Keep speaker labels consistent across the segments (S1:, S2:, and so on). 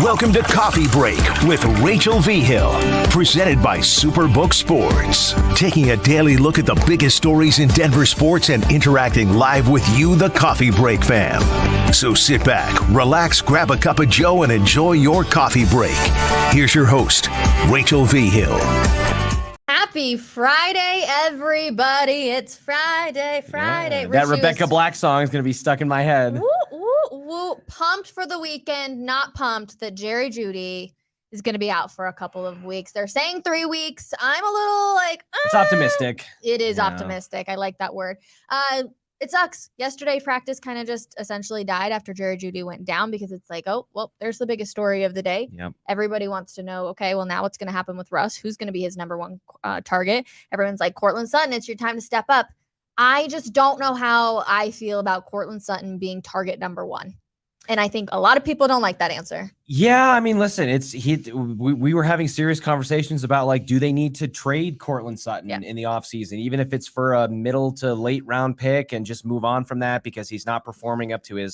S1: Welcome to Coffee Break with Rachel V. Hill, presented by Superbook Sports. Taking a daily look at the biggest stories in Denver sports and interacting live with you, the Coffee Break fam. So sit back, relax, grab a cup of joe, and enjoy your coffee break. Here's your host, Rachel V. Hill.
S2: Happy Friday, everybody. It's Friday.
S3: Yeah, that Rebecca Black song is going to be stuck in my head.
S2: Woo, woo, woo. Pumped for the weekend, not pumped that Jerry Jeudy is going to be out for a couple of weeks. They're saying 3 weeks. I'm a little like,
S3: It's optimistic.
S2: It is optimistic. I like that word. It sucks. Yesterday, practice kind of just essentially died after Jerry Jeudy went down because it's like, oh, well, there's the biggest story of the day.
S3: Yep.
S2: Everybody wants to know, okay, well, now what's going to happen with Russ? Who's going to be his number one target? Everyone's like, Cortland Sutton, it's your time to step up. I just don't know how I feel about Cortland Sutton being target number one. And I think a lot of people don't like that answer.
S3: Yeah, I mean, listen, we were having serious conversations about, like, do they need to trade Cortland Sutton in the offseason, even if it's for a middle to late round pick, and just move on from that because he's not performing up to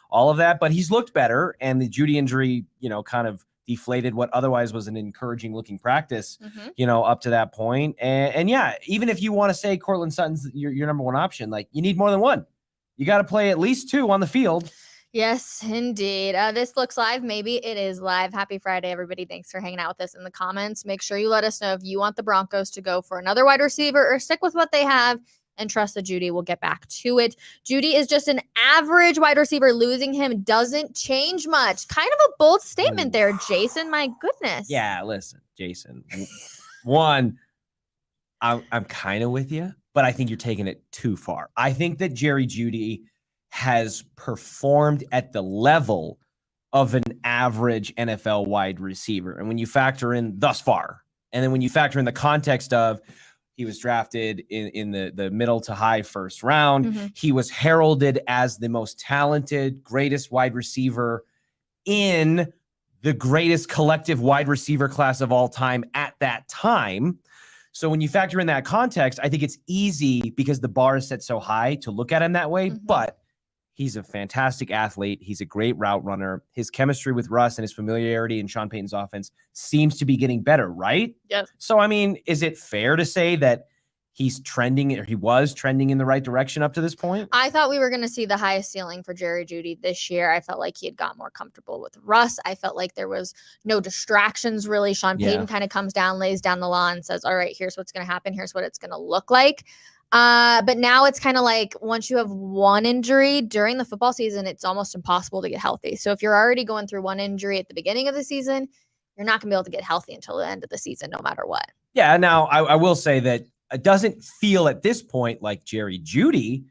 S3: all of that. But he's looked better, and the Jeudy injury, kind of deflated what otherwise was an encouraging looking practice, up to that point. And yeah, even if you want to say Cortland Sutton's your number one option, like, you need more than one. You got to play at least two on the field.
S2: Yes, indeed. This looks live. Maybe it is live. Happy Friday, everybody. Thanks for hanging out with us in the comments. Make sure you let us know if you want the Broncos to go for another wide receiver or stick with what they have and trust that Jeudy will get back to it. Jeudy is just an average wide receiver. Losing him doesn't change much. Kind of a bold statement there, Jason. My goodness.
S3: Yeah, listen, Jason. One, I'm kind of with you, but I think you're taking it too far. I think that Jerry Jeudy has performed at the level of an average NFL wide receiver. And when you factor in thus far, and then when you factor in the context of he was drafted in the middle to high first round, he was heralded as the most talented, greatest wide receiver in the greatest collective wide receiver class of all time at that time. So when you factor in that context, I think it's easy because the bar is set so high to look at him that way. But he's a fantastic athlete. He's a great route runner. His chemistry with Russ and his familiarity in Sean Payton's offense seems to be getting better, right?
S2: Yep.
S3: So, I mean, is it fair to say that he's trending, or he was trending in the right direction up to this point?
S2: I thought we were going to see the highest ceiling for Jerry Jeudy this year. I felt like he had got more comfortable with Russ. I felt like there was no distractions, really. Sean Payton kind of comes down, lays down the law, and says, all right, here's what's going to happen. Here's what it's going to look like. But now it's kind of like once you have one injury during the football season, it's almost impossible to get healthy. So if you're already going through one injury at the beginning of the season, you're not going to be able to get healthy until the end of the season, no matter what.
S3: Yeah. Now I will say that it doesn't feel at this point like Jerry Jeudy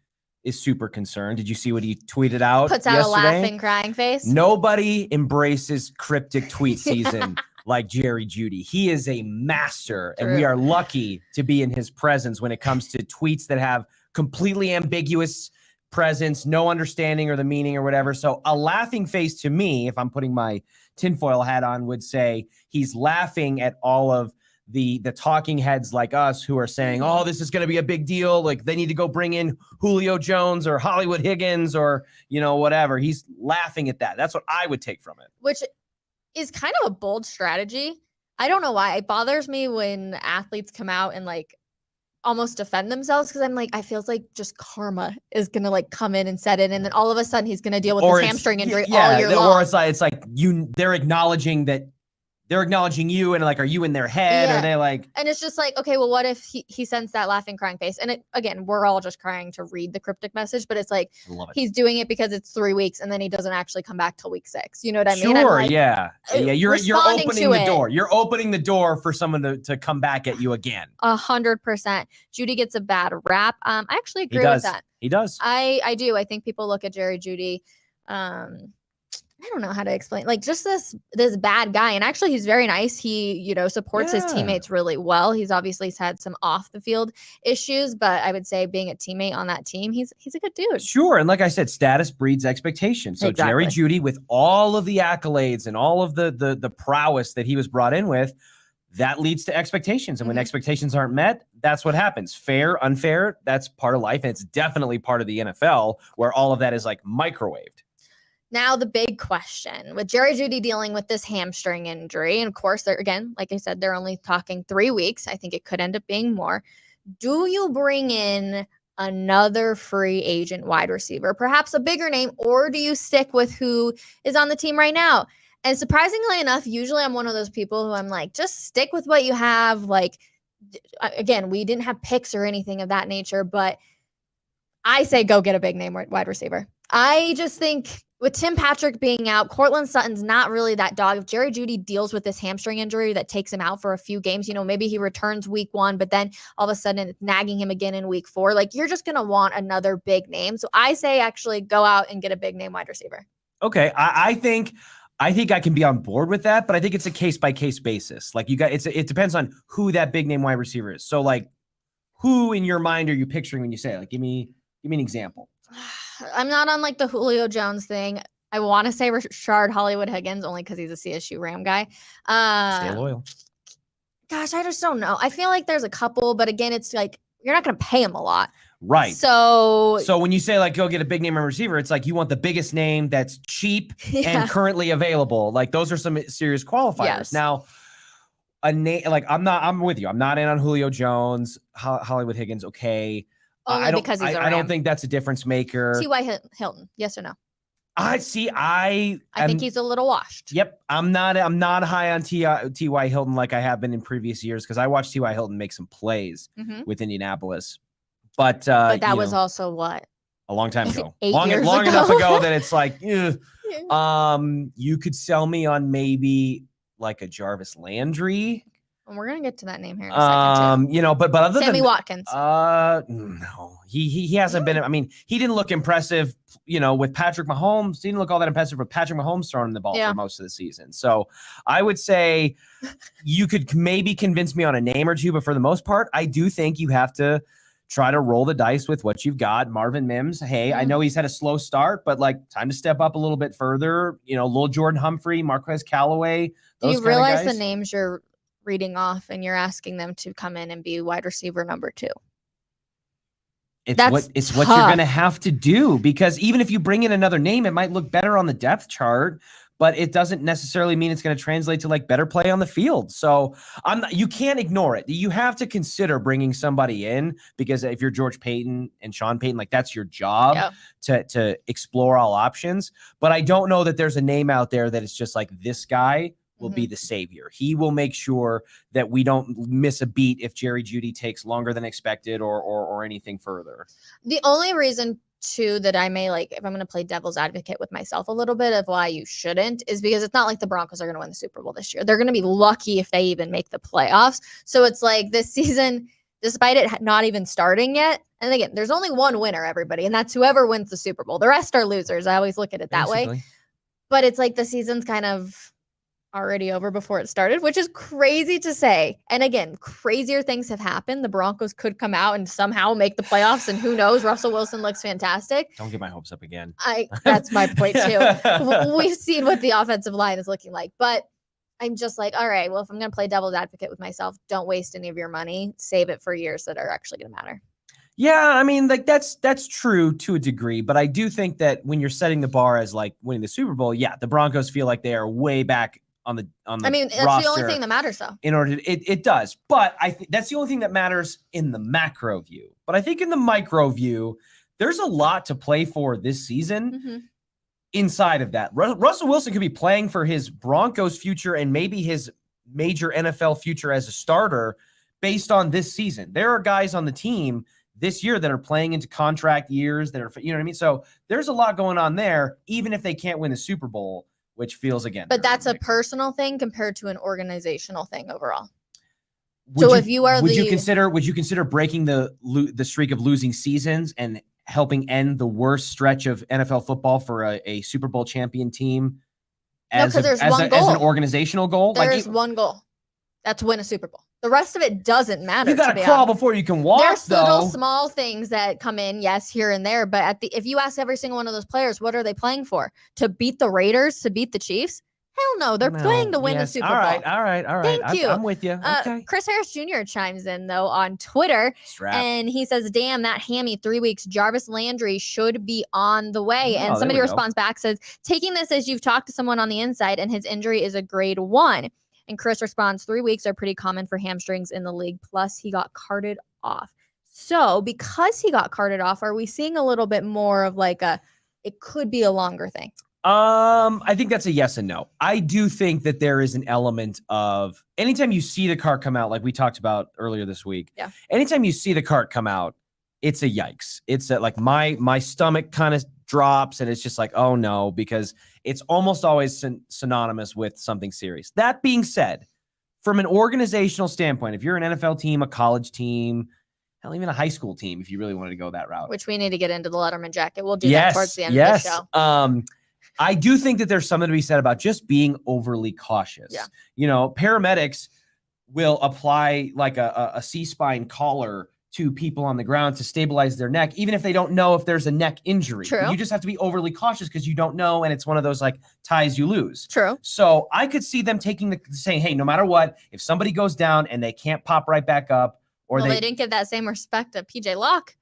S3: is super concerned. Did you see what he tweeted out?
S2: Puts out
S3: yesterday?
S2: A laughing, crying face.
S3: Nobody embraces cryptic tweet season like Jerry Jeudy. He is a master, and we are lucky to be in his presence when it comes to tweets that have completely ambiguous presence, no understanding or the meaning or whatever. So a laughing face to me, if I'm putting my tinfoil hat on, would say he's laughing at all of the talking heads like us who are saying, oh, this is going to be a big deal. Like, they need to go bring in Julio Jones or Hollywood Higgins or, whatever. He's laughing at that. That's what I would take from it.
S2: Which is kind of a bold strategy. I don't know why. It bothers me when athletes come out and like almost defend themselves, because I'm like, I feels like just karma is going to like come in and set in. And then all of a sudden he's going to deal with his hamstring injury all year long.
S3: Or it's like they're acknowledging that they're acknowledging you, and like, are you in their head? Or they like,
S2: and it's just like, okay, well, what if he sends that laughing, crying face? And it, again, we're all just crying to read the cryptic message, but it's like, he's doing it because it's 3 weeks and then he doesn't actually come back till week 6. You know what I mean?
S3: Sure.
S2: Like,
S3: yeah. You're opening the door. You're opening the door for someone to come back at you again.
S2: 100%. Jeudy gets a bad rap. I actually agree with that.
S3: He does.
S2: I do. I think people look at Jerry Jeudy, I don't know how to explain, like, just this bad guy. And actually he's very nice. He, supports his teammates really well. He's obviously had some off the field issues, but I would say being a teammate on that team, he's a good dude.
S3: Sure. And like I said, status breeds expectation. So Jerry Jeudy, with all of the accolades and all of the prowess that he was brought in with, that leads to expectations. And when expectations aren't met, that's what happens. Fair, unfair, that's part of life. And it's definitely part of the NFL where all of that is like microwaved.
S2: Now the big question with Jerry Jeudy dealing with this hamstring injury, and of course, they're again, like I said, they're only talking 3 weeks. I think it could end up being more. Do you bring in another free agent wide receiver, perhaps a bigger name, or do you stick with who is on the team right now? And surprisingly enough, usually I'm one of those people who I'm like, just stick with what you have. Like, again, we didn't have picks or anything of that nature, but I say go get a big name wide receiver. I just think with Tim Patrick being out, Cortland Sutton's not really that dog. If Jerry Jeudy deals with this hamstring injury that takes him out for a few games, maybe he returns week 1, but then all of a sudden it's nagging him again in week 4. Like, you're just going to want another big name. So I say actually go out and get a big name wide receiver.
S3: Okay. I think I can be on board with that, but I think it's a case-by-case basis. Like, it depends on who that big name wide receiver is. So, like, who in your mind are you picturing when you say it? Like, give me an example.
S2: I'm not on like the Julio Jones thing. I want to say Rashard Hollywood Higgins only because he's a CSU Ram guy.
S3: Stay loyal.
S2: Gosh, I just don't know. I feel like there's a couple, but again, it's like you're not going to pay him a lot.
S3: Right.
S2: So
S3: when you say like go get a big name receiver, it's like you want the biggest name that's cheap and currently available. Like, those are some serious qualifiers.
S2: Yes.
S3: Now, a name like I'm with you. I'm not in on Julio Jones, Hollywood Higgins. Okay.
S2: Only because he's a Ram.
S3: I don't think that's a difference maker.
S2: T.Y. Hilton, yes or no?
S3: I
S2: think he's a little washed.
S3: Yep. I'm not high on T.Y. Hilton like I have been in previous years, because I watched T.Y. Hilton make some plays with Indianapolis. But
S2: that was also what?
S3: A long time ago.
S2: 8
S3: long
S2: years
S3: enough
S2: ago.
S3: ago that it's like, you could sell me on maybe like a Jarvis Landry.
S2: And we're gonna get to that name here in a second too.
S3: But other than
S2: Sammy Watkins.
S3: No, he hasn't been. I mean, he didn't look impressive, with Patrick Mahomes. He didn't look all that impressive with Patrick Mahomes throwing the ball for most of the season. So I would say you could maybe convince me on a name or two, but for the most part, I do think you have to try to roll the dice with what you've got. Marvin Mims. Hey, I know he's had a slow start, but like time to step up a little bit further. Little Jordan Humphrey, Marquez Callaway.
S2: Do you realize the names you're reading off and you're asking them to come in and be wide receiver number 2?
S3: It's what you're going to have to do, because even if you bring in another name, it might look better on the depth chart, but it doesn't necessarily mean it's going to translate to like better play on the field. So you can't ignore it. You have to consider bringing somebody in, because if you're George Payton and Sean Payton, like that's your job to explore all options. But I don't know that there's a name out there that it's just like this guy will be the savior. He will make sure that we don't miss a beat if Jerry Jeudy takes longer than expected or anything further. The
S2: only reason too that I may, like, if I'm going to play devil's advocate with myself a little bit of why you shouldn't, is because it's not like the Broncos are going to win the Super Bowl this year. They're going to be lucky if they even make the playoffs. So it's like this season, despite it not even starting yet, and again, there's only one winner, everybody, and that's whoever wins the Super Bowl. The rest are losers. I always look at it that way. But it's like the season's kind of already over before it started, which is crazy to say. And again, crazier things have happened. The Broncos could come out and somehow make the playoffs, and who knows? Russell Wilson looks fantastic.
S3: Don't get my hopes up again.
S2: That's my point too. We've seen what the offensive line is looking like, but I'm just like, all right, well, if I'm going to play devil's advocate with myself, don't waste any of your money. Save it for years that are actually going to matter.
S3: Yeah, I mean, like that's true to a degree, but I do think that when you're setting the bar as like winning the Super Bowl, the Broncos feel like they are way back on the I mean, that's the only thing
S2: that matters, though.
S3: In order to, it does, but I think that's the only thing that matters in the macro view. But I think in the micro view, there's a lot to play for this season. Inside of that, Russell Wilson could be playing for his Broncos future and maybe his major NFL future as a starter based on this season. There are guys on the team this year that are playing into contract years that are, you know what I mean? So there's a lot going on there, even if they can't win the Super Bowl, which feels again.
S2: But that's a personal thing compared to an organizational thing overall. Would you consider breaking the streak of losing seasons and helping end the worst stretch of NFL football for a Super Bowl champion team as an organizational goal? There's one goal. That's win a Super Bowl. The rest of it doesn't matter.
S3: You got to crawl before you can walk.
S2: There's little small things that come in, yes, here and there. But if you ask every single one of those players, what are they playing for? To beat the Raiders? To beat the Chiefs? Hell no. They're playing to win the Super Bowl.
S3: All right.
S2: Thank you.
S3: I'm with you. Okay.
S2: Chris Harris Jr. chimes in, though, on Twitter, and he says, damn, that hammy, 3 weeks. Jarvis Landry should be on the way. And somebody responds back, says, taking this as you've talked to someone on the inside, and his injury is a grade 1. And Chris responds, 3 weeks are pretty common for hamstrings in the league. Plus, he got carted off. So because he got carted off, are we seeing a little bit more of like it could be a longer thing?
S3: I think that's a yes and no. I do think that there is an element of anytime you see the cart come out, like we talked about earlier this week.
S2: Yeah.
S3: Anytime you see the cart come out, it's a yikes. It's like my stomach kind of drops, and it's just like, oh no, because it's almost always synonymous with something serious. That being said, from an organizational standpoint, if you're an NFL team, a college team, hell, even a high school team, if you really wanted to go that route,
S2: which we need to get into the Letterman jacket. We'll do that towards the end of the show.
S3: I do think that there's something to be said about just being overly cautious.
S2: Yeah.
S3: You know, paramedics will apply like a C-spine collar to people on the ground to stabilize their neck, even if they don't know if there's a neck injury.
S2: True.
S3: You just have to be overly cautious because you don't know, and it's one of those like ties you lose.
S2: True.
S3: So I could see them saying, hey, no matter what, if somebody goes down and they can't pop right back up, or
S2: they didn't give that same respect to PJ Locke.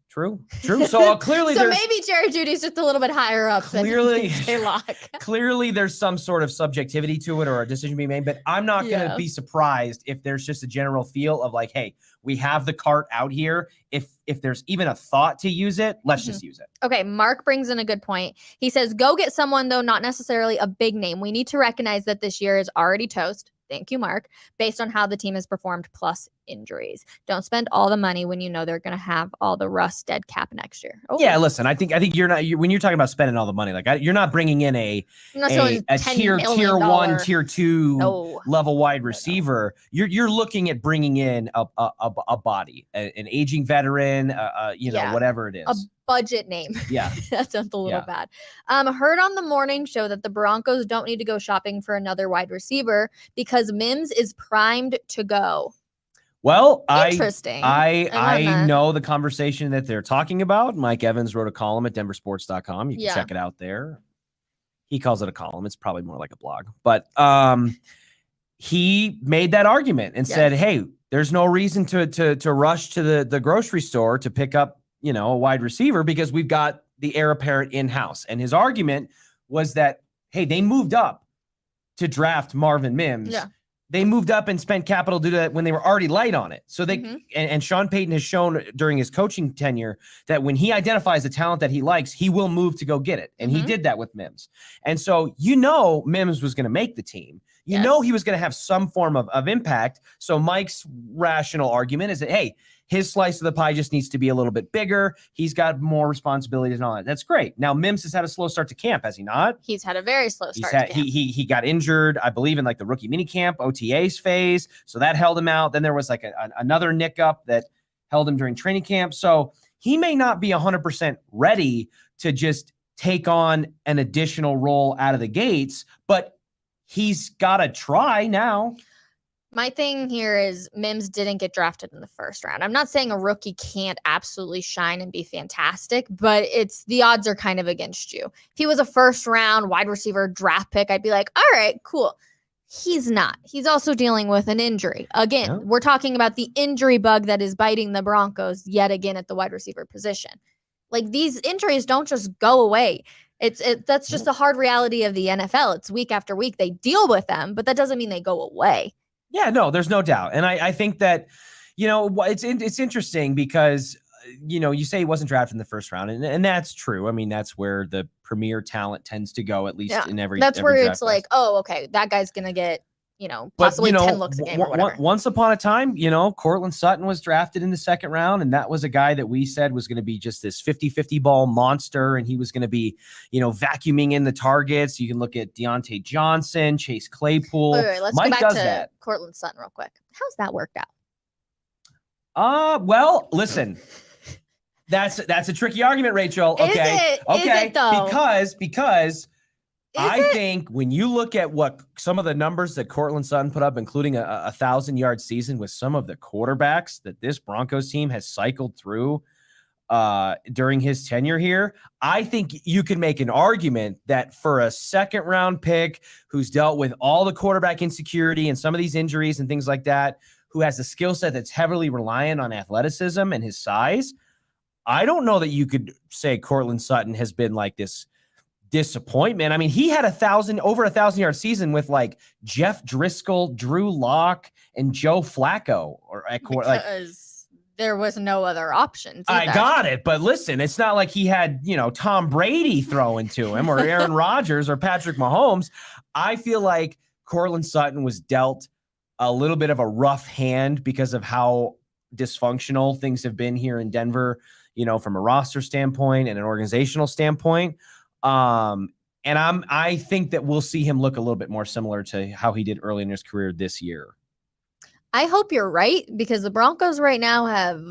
S3: True. So clearly,
S2: so maybe Jerry Jeudy's just a little bit higher up than PJ Locke.
S3: Clearly, there's some sort of subjectivity to it or a decision being made, but I'm not going to be surprised if there's just a general feel of like, hey, we have the cart out here. If there's even a thought to use it, let's just use it.
S2: Okay, Mark brings in a good point. He says, go get someone, though, not necessarily a big name. We need to recognize that this year is already toast. Thank you, Mark. Based on how the team has performed plus injuries. Don't spend all the money when you know they're going to have all the rust dead cap next year. Oh.
S3: Yeah, listen, I think you're not when you're talking about spending all the money, like you're not bringing in a tier 1, tier 2 level wide receiver. No. You're looking at bringing in a body, an aging veteran, whatever it is.
S2: A budget name.
S3: Yeah.
S2: That sounds a little bad. Heard on the morning show that the Broncos don't need to go shopping for another wide receiver because Mims is primed to go.
S3: Well,
S2: interesting.
S3: I know the conversation that they're talking about. Mike Evans wrote a column at denversports.com. You can check it out there. He calls it a column. It's probably more like a blog. But he made that argument and said, hey, there's no reason to rush to the grocery store to pick up, a wide receiver because we've got the heir apparent in-house. And his argument was that, hey, they moved up to draft Marvin Mims.
S2: Yeah.
S3: They moved up and spent capital to do that when they were already light on it. So they and Sean Payton has shown during his coaching tenure that when he identifies the talent that he likes, he will move to go get it. And he did that with Mims. And so Mims was going to make the team. He was going to have some form of impact. So Mike's rational argument is that, hey, his slice of the pie just needs to be a little bit bigger. He's got more responsibilities and all that. That's great. Now, Mims has had a slow start to camp, has he not?
S2: He's had a very slow start to camp.
S3: He got injured, I believe, in like the rookie minicamp, OTAs phase. So that held him out. Then there was like another nick up that held him during training camp. So he may not be 100% ready to just take on an additional role out of the gates, but he's got to try now.
S2: My thing here is Mims didn't get drafted in the first round. I'm not saying a rookie can't absolutely shine and be fantastic, but the odds are kind of against you. If he was a first round wide receiver draft pick, I'd be like, all right, cool. He's not. He's also dealing with an injury. Again, we're talking about the injury bug that is biting the Broncos yet again at the wide receiver position. Like, these injuries don't just go away. That's just the hard reality of the NFL. It's week after week. They deal with them, but that doesn't mean they go away.
S3: Yeah, no, there's no doubt. And I think that, it's interesting because, you say he wasn't drafted in the first round, and that's true. I mean, that's where the premier talent tends to go, at least in every
S2: That's
S3: every
S2: where
S3: draft
S2: it's like, oh, okay, that guy's going to get, possibly 10 looks a game or whatever.
S3: Once upon a time, Cortland Sutton was drafted in the second round, and that was a guy that we said was going to be just this 50-50 ball monster, and he was going to be, vacuuming in the targets. You can look at Deontay Johnson, Chase Claypool.
S2: Wait, let's
S3: Mike
S2: go back
S3: does
S2: to
S3: that.
S2: Cortland Sutton real quick. How's that worked out?
S3: Well, listen. That's a tricky argument, Rachel. Okay.
S2: Is it though?
S3: Because I think when you look at what some of the numbers that Cortland Sutton put up, including a 1,000-yard season with some of the quarterbacks that this Broncos team has cycled through, during his tenure here. I think you can make an argument that for a second round pick who's dealt with all the quarterback insecurity and some of these injuries and things like that, who has a skill set that's heavily reliant on athleticism and his size, I don't know that you could say Cortland Sutton has been like this disappointment. I mean, he had over 1,000-yard season with like Jeff Driscoll, Drew Lock, and Joe Flacco.
S2: Because there was no other options.
S3: I got it, but listen, it's not like he had, Tom Brady throwing to him or Aaron Rodgers or Patrick Mahomes. I feel like Cortland Sutton was dealt a little bit of a rough hand because of how dysfunctional things have been here in Denver, from a roster standpoint and an organizational standpoint. And I think that we'll see him look a little bit more similar to how he did early in his career this year.
S2: I hope you're right, because the Broncos right now have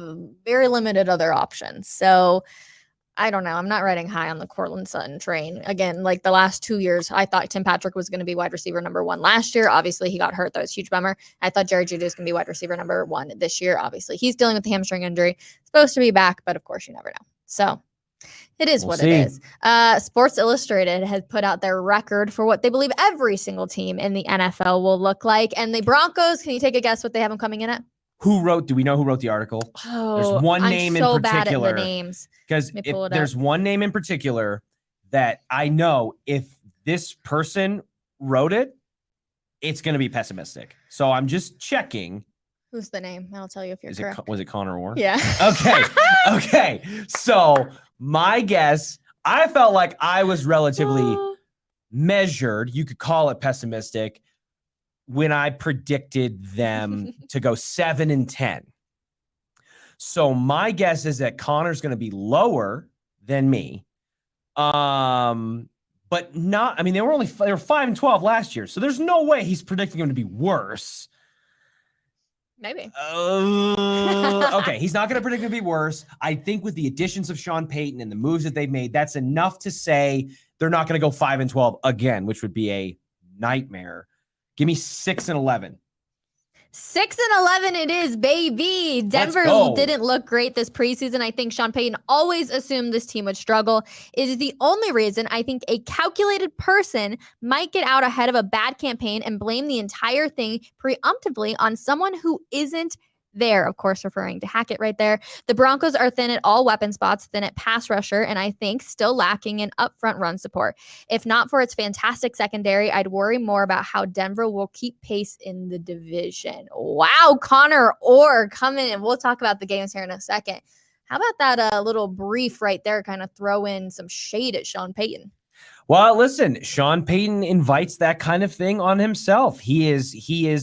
S2: very limited other options. So I don't know. I'm not riding high on the Cortland Sutton train. Again, like the last 2 years, I thought Tim Patrick was going to be wide receiver number 1 last year. Obviously, he got hurt. That was a huge bummer. I thought Jerry Jeudy was going to be wide receiver number 1 this year. Obviously, he's dealing with the hamstring injury. Supposed to be back, but of course, you never know. So it is what it is. Sports Illustrated has put out their record for what they believe every single team in the NFL will look like. And the Broncos, can you take a guess what they have them coming in at?
S3: Do we know who wrote the article?
S2: Oh,
S3: there's one name in particular.
S2: Bad at the names.
S3: Because there's one name in particular that I know if this person wrote it, it's going to be pessimistic. So I'm just checking.
S2: Who's the name? I'll tell you if you're correct.
S3: Was it Connor Orr?
S2: Yeah.
S3: Okay. So my guess, I felt like I was relatively measured. You could call it pessimistic when I predicted them to go 7-10. So my guess is that Connor's going to be lower than me. But not, I mean, they were 5-12 last year. So there's no way he's predicting them to be worse.
S2: Maybe.
S3: Okay. He's not going to predict them to be worse. I think with the additions of Sean Payton and the moves that they've made, that's enough to say they're not going to go 5-12 again, which would be a nightmare. Give me 6-11.
S2: 6-11 it is, baby. Denver didn't look great this preseason. I think Sean Payton always assumed this team would struggle. It is the only reason I think a calculated person might get out ahead of a bad campaign and blame the entire thing preemptively on someone who isn't there. Of course, referring to Hackett right there. The Broncos are thin at all weapon spots, thin at pass rusher, and I think still lacking in upfront run support. If not for its fantastic secondary, I'd worry more about how Denver will keep pace in the division. Wow, Connor Orr coming in. We'll talk about the games here in a second. How about that little brief right there, kind of throw in some shade at Sean Payton?
S3: Well, listen, Sean Payton invites that kind of thing on himself. He is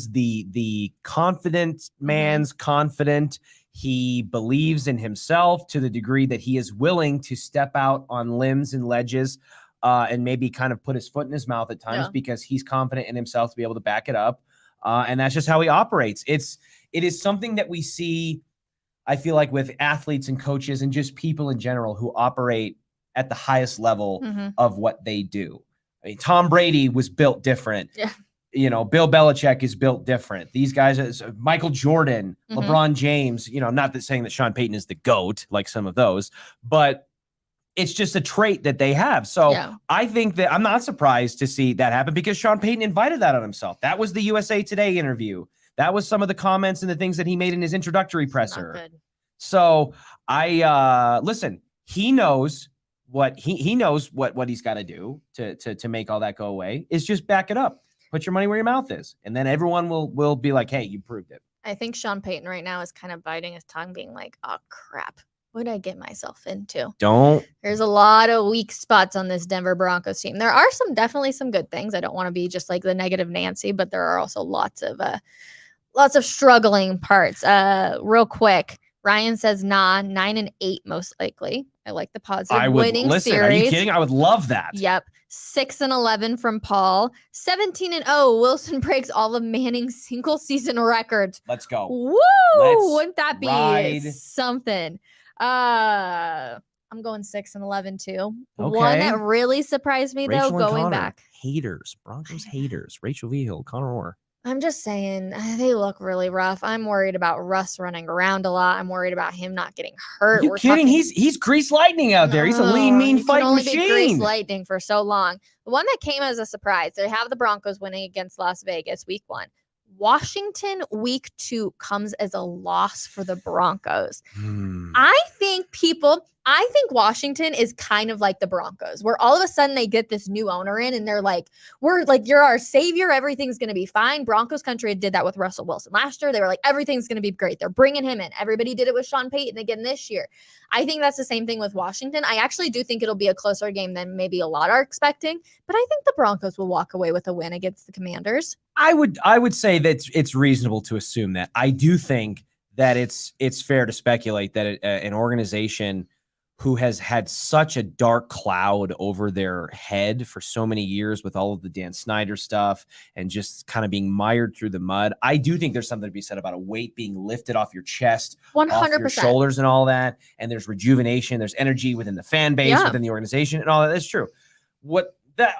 S3: the confident man's confident. He believes in himself to the degree that he is willing to step out on limbs and ledges and maybe kind of put his foot in his mouth at times because he's confident in himself to be able to back it up. And that's just how he operates. It is something that we see, I feel like, with athletes and coaches and just people in general who operate at the highest level of what they do. I mean, Tom Brady was built different. Yeah. Bill Belichick is built different. These guys, Michael Jordan, LeBron James, not that saying that Sean Payton is the GOAT, like some of those, but it's just a trait that they have. So I think that I'm not surprised to see that happen because Sean Payton invited that on himself. That was the USA Today interview. That was some of the comments and the things that he made in his introductory presser. So listen, he knows what he knows what he's got to do to make all that go away is just back it up. Put your money where your mouth is. And then everyone will be like, hey, you proved it.
S2: I think Sean Payton right now is kind of biting his tongue being like, oh crap, what did I get myself into? There's a lot of weak spots on this Denver Broncos team. There are definitely some good things. I don't want to be just like the negative Nancy, but there are also lots of struggling parts. Real quick, Ryan says, 9-8 most likely. I like the positive winning series.
S3: Are you kidding? I would love that.
S2: Yep. 6-11 from Paul. 17-0. Wilson breaks all of Manning's single season records.
S3: Let's go.
S2: Woo! Wouldn't that be something? I'm going 6-11 too. Okay. One that really surprised me though, going back.
S3: Haters, Broncos haters. Rachel Vigil, Connor Orr.
S2: I'm just saying they look really rough. I'm worried about Russ running around a lot. I'm worried about him not getting hurt.
S3: Are you kidding? He's grease lightning out there. He's a lean, mean fighting machine.
S2: He can only be grease lightning for so long. The one that came as a surprise, they have the Broncos winning against Las Vegas week 1. Washington week 2 comes as a loss for the Broncos. I think Washington is kind of like the Broncos, where all of a sudden they get this new owner in and they're like, we're like, you're our savior. Everything's going to be fine. Broncos country did that with Russell Wilson last year. They were like, everything's going to be great. They're bringing him in. Everybody did it with Sean Payton again this year. I think that's the same thing with Washington. I actually do think it'll be a closer game than maybe a lot are expecting, but I think the Broncos will walk away with a win against the Commanders.
S3: I would say that it's reasonable to assume that. I do think that it's fair to speculate that an organization who has had such a dark cloud over their head for so many years with all of the Dan Snyder stuff and just kind of being mired through the mud. I do think there's something to be said about a weight being lifted off your chest,
S2: 100%.
S3: off your shoulders and all that. And there's rejuvenation, there's energy within the fan base, within the organization and all that. That's true.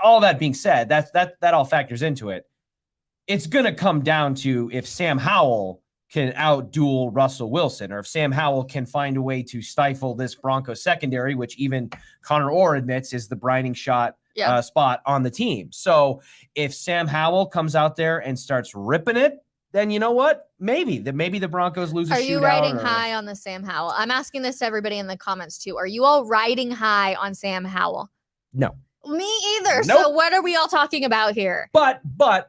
S3: All that being said, that all factors into it. It's going to come down to if Sam Howell can outduel Russell Wilson, or if Sam Howell can find a way to stifle this Broncos secondary, which even Connor Orr admits is the brining spot on the team. So if Sam Howell comes out there and starts ripping it, then you know what? Maybe the Broncos lose a shootout.
S2: Are you riding high on the Sam Howell? I'm asking this to everybody in the comments too. Are you all riding high on Sam Howell?
S3: No.
S2: Me either.
S3: Nope.
S2: So what are we all talking about here?
S3: But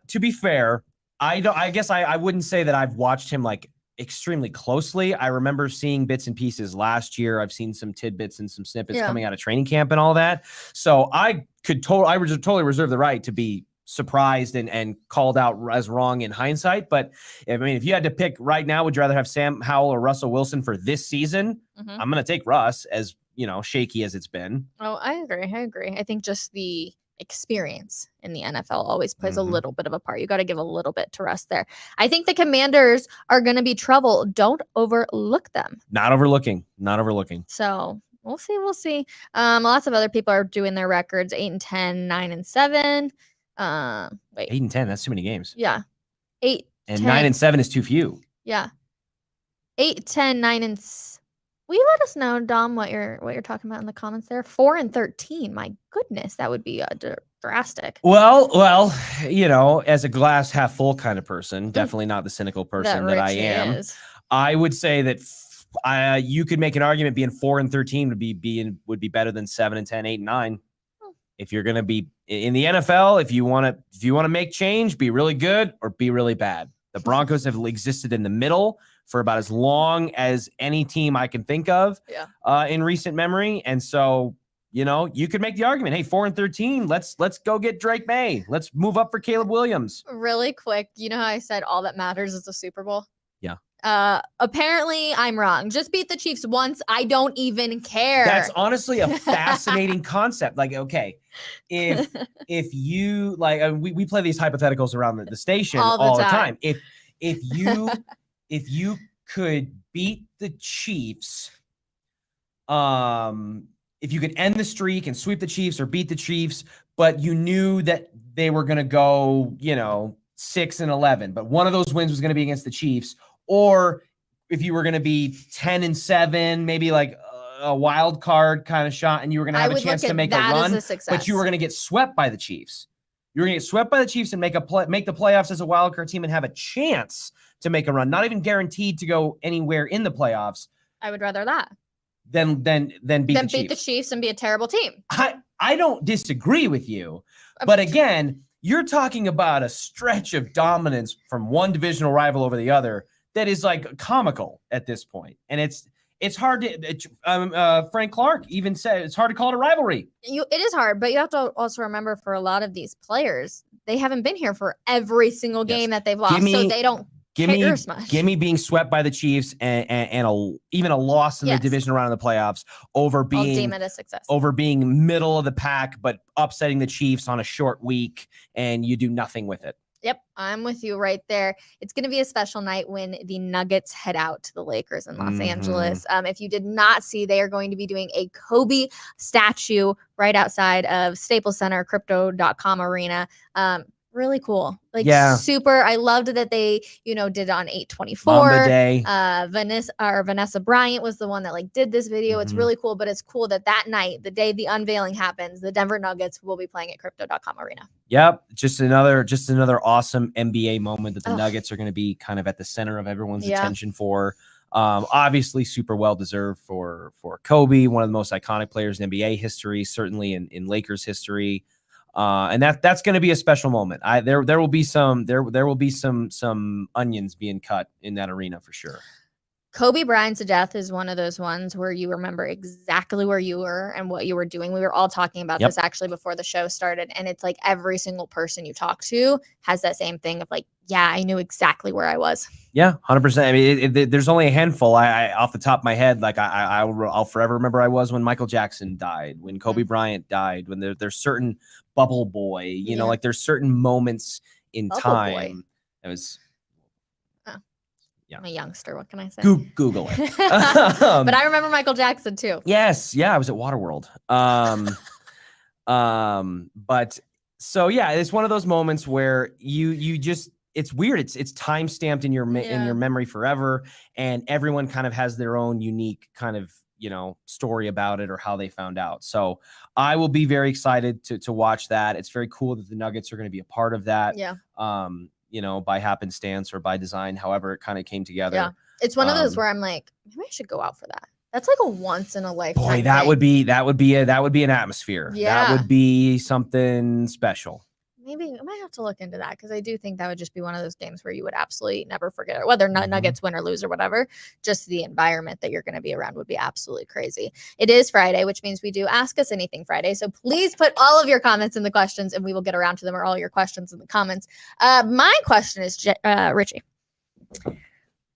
S3: to be fair, I guess I wouldn't say that I've watched him like extremely closely. I remember seeing bits and pieces last year. I've seen some tidbits and some snippets coming out of training camp and all that. So I totally reserve the right to be surprised and called out as wrong in hindsight. But I mean, if you had to pick right now, would you rather have Sam Howell or Russell Wilson for this season? I'm going to take Russ, as shaky as it's been.
S2: Oh, I agree. I think just the experience in the NFL always plays a little bit of a part. You got to give a little bit to Russ there. I think the Commanders are going to be trouble. Don't overlook them.
S3: Not overlooking.
S2: So we'll see. Lots of other people are doing their records: 8-10, 9-7.
S3: 8-10. That's too many games.
S2: Yeah. 8
S3: and 9-7 is too few.
S2: Yeah. 8-10, 9 Will you let us know, Dom, what you're talking about in the comments there? 4-13. My goodness, that would be drastic.
S3: Well, as a glass half full kind of person, definitely not the cynical person that I am. I would say that you could make an argument being 4-13 would be better than 7-10, 8-9. If you're going to be in the NFL, if you want to make change, be really good or be really bad. The Broncos have existed in the middle for about as long as any team I can think of in recent memory. And so, you could make the argument, hey, 4-13, let's go get Drake May. Let's move up for Caleb Williams.
S2: Really quick. You know how I said all that matters is the Super Bowl?
S3: Yeah.
S2: Apparently I'm wrong. Just beat the Chiefs once. I don't even care.
S3: That's honestly a fascinating concept. Like, okay, if you we play these hypotheticals around the station all the time. If you could beat the Chiefs, if you could end the streak and sweep the Chiefs or beat the Chiefs, but you knew that they were going to go, 6-11, but one of those wins was going to be against the Chiefs, or if you were going to be 10-7, maybe like a wild card kind of shot, and you were going to have a chance to make a run, but you were going to get swept by the Chiefs. You're going to get swept by the Chiefs and make the playoffs as a wild card team and have a chance to make a run, not even guaranteed to go anywhere in the playoffs.
S2: I would rather that
S3: than beat the
S2: Chiefs and be a terrible team.
S3: I don't disagree with you, but again, you're talking about a stretch of dominance from one divisional rival over the other that is like comical at this point, and it's hard to. Frank Clark even said it's hard to call it a rivalry.
S2: It is hard, but you have to also remember, for a lot of these players, they haven't been here for every single game that they've lost, so they don't. Give
S3: me being swept by the Chiefs and even a loss in the divisional round of the playoffs over being,
S2: I'll deem it a success.
S3: Over being middle of the pack, but upsetting the Chiefs on a short week and you do nothing with it.
S2: Yep, I'm with you right there. It's going to be a special night when the Nuggets head out to the Lakers in Los Angeles. If you did not see, they are going to be doing a Kobe statue right outside of Staples Center, Crypto.com Arena. Really cool. Like
S3: Yeah.
S2: super. I loved that they, did it on 8/24.
S3: Mamba Day.
S2: Vanessa Bryant was the one that like did this video. It's really cool, but it's cool that night, the day the unveiling happens, the Denver Nuggets will be playing at Crypto.com Arena.
S3: Yep. Just another awesome NBA moment that the Nuggets are going to be kind of at the center of everyone's attention for. Obviously super well deserved for Kobe, one of the most iconic players in NBA history, certainly in Lakers history. And that's going to be a special moment. There will be some onions being cut in that arena for sure.
S2: Kobe Bryant's death is one of those ones where you remember exactly where you were and what you were doing. We were all talking about this actually before the show started. And it's like every single person you talk to has that same thing of like, yeah, I knew exactly where I was. Yeah,
S3: 100%. I mean, there's only a handful. I off the top of my head, like I'll forever remember I was when Michael Jackson died, when Kobe Bryant died, when there's certain Bubble Boy, you know, like there's certain moments in
S2: Bubble
S3: time.
S2: Boy.
S3: It was.
S2: Yeah. I'm a youngster. What can I say?
S3: Google it.
S2: But I remember Michael Jackson too.
S3: Yes. Yeah. I was at Waterworld. But so, yeah, it's one of those moments where you just, it's weird. It's time stamped in your memory forever. And everyone kind of has their own unique kind of, story about it or how they found out. So I will be very excited to watch that. It's very cool that the Nuggets are going to be a part of that.
S2: Yeah.
S3: By happenstance or by design, however it kind of came together.
S2: Yeah. It's one of those where I'm like, maybe I should go out for that. That's like a once in a lifetime.
S3: Boy, that would be an atmosphere.
S2: Yeah.
S3: That would be something special.
S2: Maybe I might have to look into that because I do think that would just be one of those games where you would absolutely never forget it, whether Nuggets win or lose or whatever. Just the environment that you're going to be around would be absolutely crazy. It is Friday, which means we do Ask Us Anything Friday. So please put all of your comments in the questions and we will get around to them, or all your questions in the comments. My question is, Richie,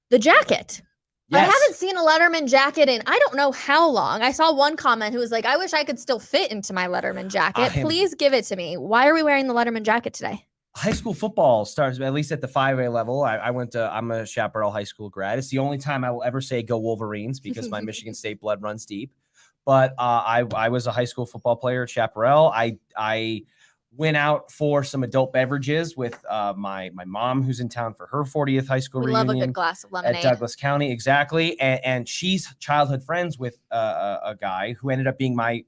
S2: the jacket. Yes. I haven't seen a Letterman jacket in I don't know how long. I saw one comment who was like, I wish I could still fit into my Letterman jacket. Please give it to me. Why are we wearing the Letterman jacket today?
S3: High school football starts, at least at the 5A level. I'm a Chaparral High School grad. It's the only time I will ever say go Wolverines because my Michigan State blood runs deep. But I was a high school football player at Chaparral. I went out for some adult beverages with my mom, who's in town for her 40th high school reunion.
S2: Love a good glass of lemonade
S3: at Douglas County, exactly. And she's childhood friends with a guy who ended up being my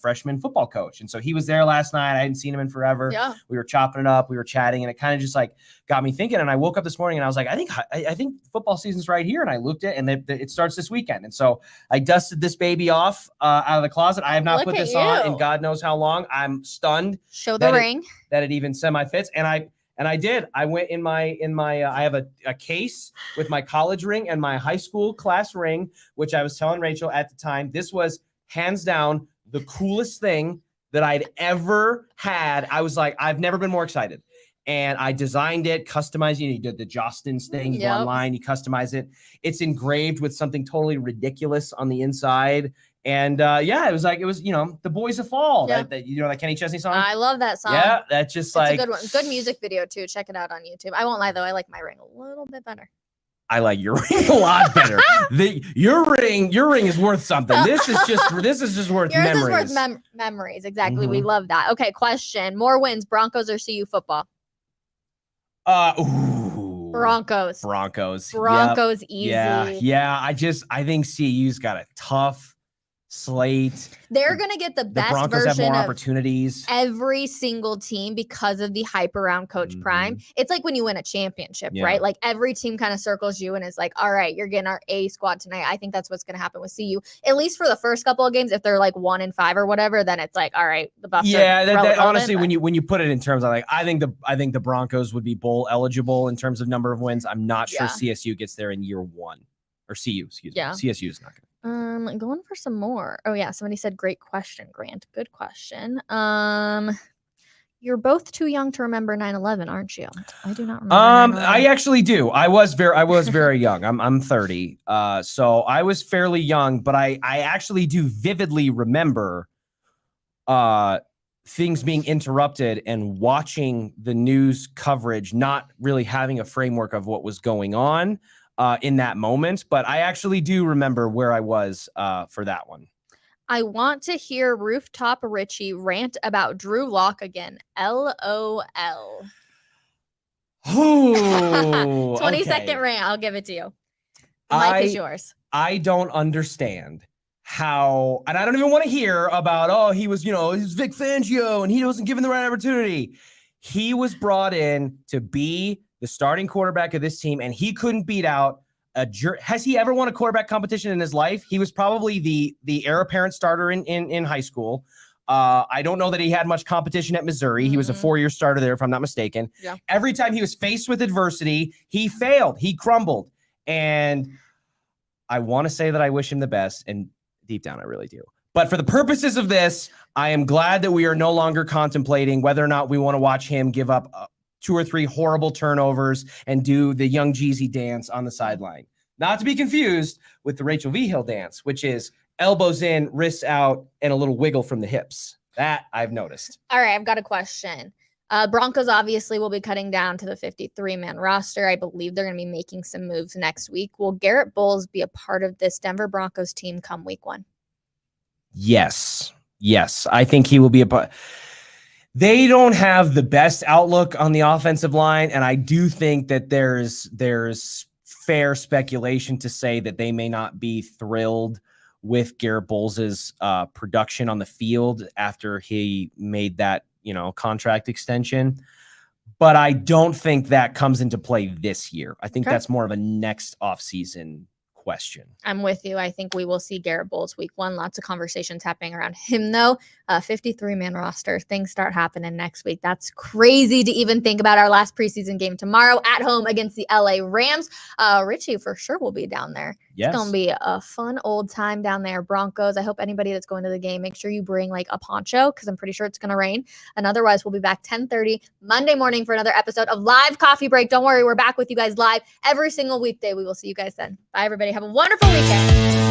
S3: freshman football coach. And so he was there last night. I hadn't seen him in forever.
S2: Yeah.
S3: We were chopping it up. We were chatting, and it kind of just like got me thinking. And I woke up this morning and I was like, I think football season's right here. And I looked at it, and it starts this weekend. And so I dusted this baby off out of the closet. I have not put this on in God knows how long. I'm stunned.
S2: Show the ring.
S3: That it even semi fits. And I did. I went in my I have a case with my college ring and my high school class ring, which I was telling Rachel at the time, this was hands down the coolest thing that I'd ever had. I was like, I've never been more excited. And I designed it, customized it. You did the Jostens thing. You go online, you customize it. It's engraved with something totally ridiculous on the inside. And it was the Boys of Fall.
S2: Yeah.
S3: That Kenny Chesney song.
S2: I love that song.
S3: Yeah, that's just like
S2: a good one. Good music video too. Check it out on YouTube. I won't lie though, I like my ring a little bit better.
S3: I like your ring a lot better. Your ring is worth something. This is just worth
S2: Yours
S3: memories.
S2: Is worth memories. Exactly. We love that. Okay, question. More wins, Broncos or CU football? Broncos.
S3: Yep.
S2: Easy.
S3: Yeah. I think CU's got a tough slate.
S2: They're going to get the best
S3: Broncos
S2: version
S3: have more
S2: of
S3: opportunities.
S2: Every single team because of the hype around Coach Prime. It's like when you win a championship, right? Like every team kind of circles you and is like, all right, you're getting our A squad tonight. I think that's what's going to happen with CU, at least for the first couple of games. If they're like 1-5 or whatever, then it's like, all right, the Buffs.
S3: Honestly, when you put it in terms of like, I think the Broncos would be bowl eligible in terms of number of wins. I'm not sure CSU gets there in year one, or CU, excuse me. CSU is not going to.
S2: Going for some more. Oh yeah, somebody said great question, Grant. Good question. You're both too young to remember 9/11, aren't you? I do not remember. 9/11.
S3: I actually do. I was very young. I'm 30. So I was fairly young, but I actually do vividly remember things being interrupted and watching the news coverage, not really having a framework of what was going on in that moment. But I actually do remember where I was for that one.
S2: I want to hear Rooftop Richie rant about Drew Lock again. LOL.
S3: Oh,
S2: 20-second rant. I'll give it to you. The mic is yours.
S3: I don't understand how, and I don't even want to hear about, he was Vic Fangio and he wasn't given the right opportunity. He was brought in to be the starting quarterback of this team, and he couldn't beat out has he ever won a quarterback competition in his life? He was probably the heir apparent starter in high school. I don't know that he had much competition at Missouri. He was a 4-year starter there, if I'm not mistaken. Yeah. Every time he was faced with adversity, he failed. He crumbled. And I want to say that I wish him the best, and deep down I really do. But for the purposes of this, I am glad that we are no longer contemplating whether or not we want to watch him give up 2 or 3 horrible turnovers and do the young Jeezy dance on the sideline. Not to be confused with the Rachel V. Hill dance, which is elbows in, wrists out, and a little wiggle from the hips. That I've noticed. All
S2: right, I've got a question. Broncos obviously will be cutting down to the 53-man roster. I believe they're going to be making some moves next week. Will Garrett Bowles be a part of this Denver Broncos team come week 1?
S3: Yes. I think he will be a part. They don't have the best outlook on the offensive line, and I do think that there's fair speculation to say that they may not be thrilled with Garrett Bowles' production on the field after he made that contract extension. But I don't think that comes into play this year. I think that's more of a next offseason question.
S2: I'm with you. I think we will see Garrett Bowles week 1. Lots of conversations happening around him, though. 53-man roster. Things start happening next week. That's crazy to even think about. Our last preseason game tomorrow at home against the LA Rams. Richie for sure will be down there. Yes. It's going to be a fun old time down there. Broncos. I hope anybody that's going to the game, make sure you bring like a poncho because I'm pretty sure it's going to rain. And otherwise, we'll be back 10:30 Monday morning for another episode of Live Coffee Break. Don't worry, we're back with you guys live every single weekday. We will see you guys then. Bye, everybody. Have a wonderful weekend.